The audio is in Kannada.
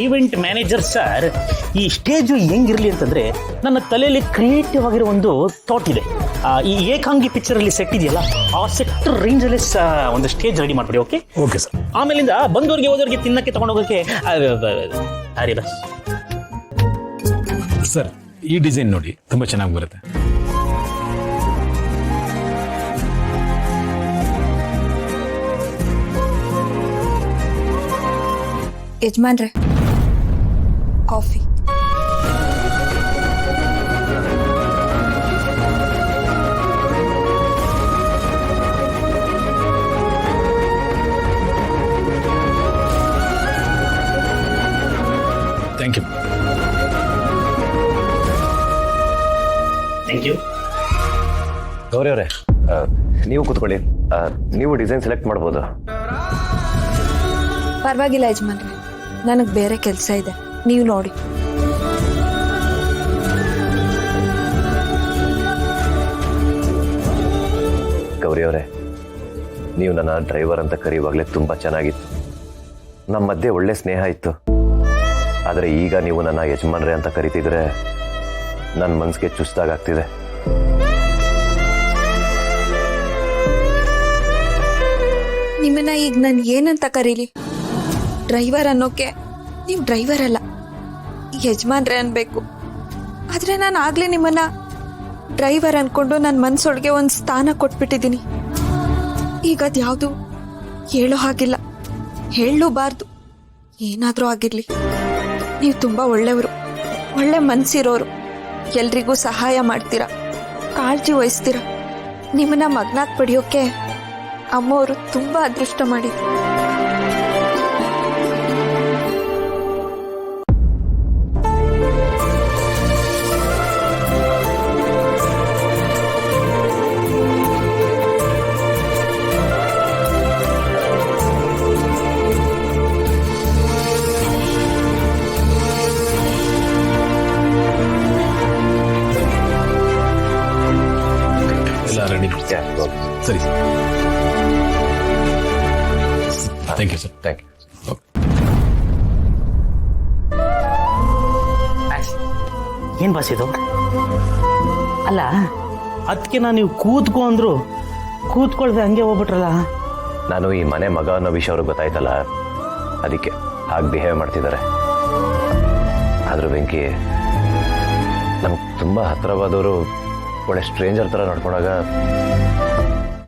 ಈವೆಂಟ್ ಮ್ಯಾನೇಜರ್ ಸರ್, ಈ ಸ್ಟೇಜು ಹೆಂಗಿರಲಿ ಅಂತಂದ್ರೆ ನನ್ನ ತಲೆಯಲ್ಲಿ ಕ್ರಿಯೇಟಿವ್ ಆಗಿರೋ ಒಂದು ಥಾಟ್ ಇದೆ. ಈ ಏಕಾಂಗಿ ಪಿಕ್ಚರಲ್ಲಿ ಸೆಟ್ ಇದೆಯಲ್ಲ, ಆ ಸೆಟ್ ರೇಂಜಲ್ಲಿ ಒಂದು ಸ್ಟೇಜ್ ರೆಡಿ ಮಾಡ್ಬಿಡಿ. Okay okay sir. ಆಮೇಲಿಂದ ಬಂದವರಿಗೆ ಹೋದವರಿಗೆ ತಿನ್ನಕ್ಕೆ ತಗೊಂಡೋಗೋಕೆ ಅರೆ ಬಸ್. ಸರ್, ಈ ಡಿಸೈನ್ ನೋಡಿ, ತುಂಬಾ ಚೆನ್ನಾಗಿ ಬರುತ್ತೆ. ಯಜಮಾನ್ರೆ, coffee. Thank you. Thank you. Gauri ಅವರೇ, ನೀವು ಕೂತ್ಕೊಳ್ಳಿ. ನೀವು ಡಿಸೈನ್ ಸೆಲೆಕ್ಟ್ ಮಾಡ್ಬೋದು. ಪರವಾಗಿಲ್ಲ ಯಜಮಾನ್ರೆ, ನನಗೆ ಬೇರೆ ಕೆಲಸ ಇದೆ, ನೀವು ನೋಡಿ. ಗೌರಿ ಅವರೇ, ನೀವು ನನ್ನ ಡ್ರೈವರ್ ಅಂತ ಕರೆಯುವಾಗಲೇ ತುಂಬ ಚೆನ್ನಾಗಿತ್ತು. ನಮ್ಮ ಮಧ್ಯೆ ಒಳ್ಳೆ ಸ್ನೇಹ ಇತ್ತು. ಆದರೆ ಈಗ ನೀವು ನನ್ನ ಯಜಮಾನ್ರೆ ಅಂತ ಕರಿತಿದ್ರೆ ನನ್ನ ಮನಸ್ಸಿಗೆ ಚುಸ್ತಾಗ್ತಿದೆ. ನಿಮ್ಮನ್ನ ಈಗ ನಾನು ಏನಂತ ಕರೀಲಿ? ಡ್ರೈವರ್ ಅನ್ನೋಕೆ ನೀವು ಡ್ರೈವರ್ ಅಲ್ಲ, ಯಜಮಾನ್ರೆ ಅನ್ಬೇಕು. ಆದರೆ ನಾನು ಆಗ್ಲೇ ನಿಮ್ಮನ್ನ ಡ್ರೈವರ್ ಅನ್ಕೊಂಡು ನನ್ನ ಮನಸ್ಸೊಳಗೆ ಒಂದು ಸ್ಥಾನ ಕೊಟ್ಬಿಟ್ಟಿದ್ದೀನಿ. ಈಗ ಅದ್ಯಾವುದು ಹೇಳೋ ಹಾಗಿಲ್ಲ, ಹೇಳಲೂಬಾರ್ದು. ಏನಾದರೂ ಆಗಿರಲಿ, ನೀವು ತುಂಬ ಒಳ್ಳೆಯವರು, ಒಳ್ಳೆ ಮನಸ್ಸಿರೋರು. ಎಲ್ರಿಗೂ ಸಹಾಯ ಮಾಡ್ತೀರಾ, ಕಾಳಜಿ ವಹಿಸ್ತೀರಾ. ನಿಮ್ಮನ್ನ ಮಗನಾಗಿ ಪಡೆಯೋಕೆ ಅಮ್ಮವರು ತುಂಬ ಅದೃಷ್ಟ ಮಾಡಿದ್ರು. ಎಲ್ಲ ರೆಡಿ. ಸರಿ sir. Thank you sir. Thank you. ಏನ್ ಬಾಸ್ ಇದು? ಅಲ್ಲ, ಅದಕ್ಕೆ ನೀವು ಕೂತ್ಕೊ ಅಂದ್ರು ಕೂತ್ಕೊಳ್ದೆ ಹಂಗೆ ಹೋಗ್ಬಿಟ್ರಲ್ಲ. ನಾನು ಈ ಮನೆ ಮಗ ಅನ್ನೋ ವಿಷಯ ಅವ್ರಿಗೆ ಗೊತ್ತಾಯ್ತಲ್ಲ, ಅದಕ್ಕೆ ಹಾಗೆ ಬಿಹೇವ್ ಮಾಡ್ತಿದ್ದಾರೆ. ಆದರೂ ಬೆಂಕಿ, ನಮ್ಗೆ ತುಂಬ ಹತ್ತಿರವಾದವರು ಒಳ್ಳೆ ಸ್ಟ್ರೇಂಜರ್ ಥರ ನೋಡ್ಕೊಂಡಾಗ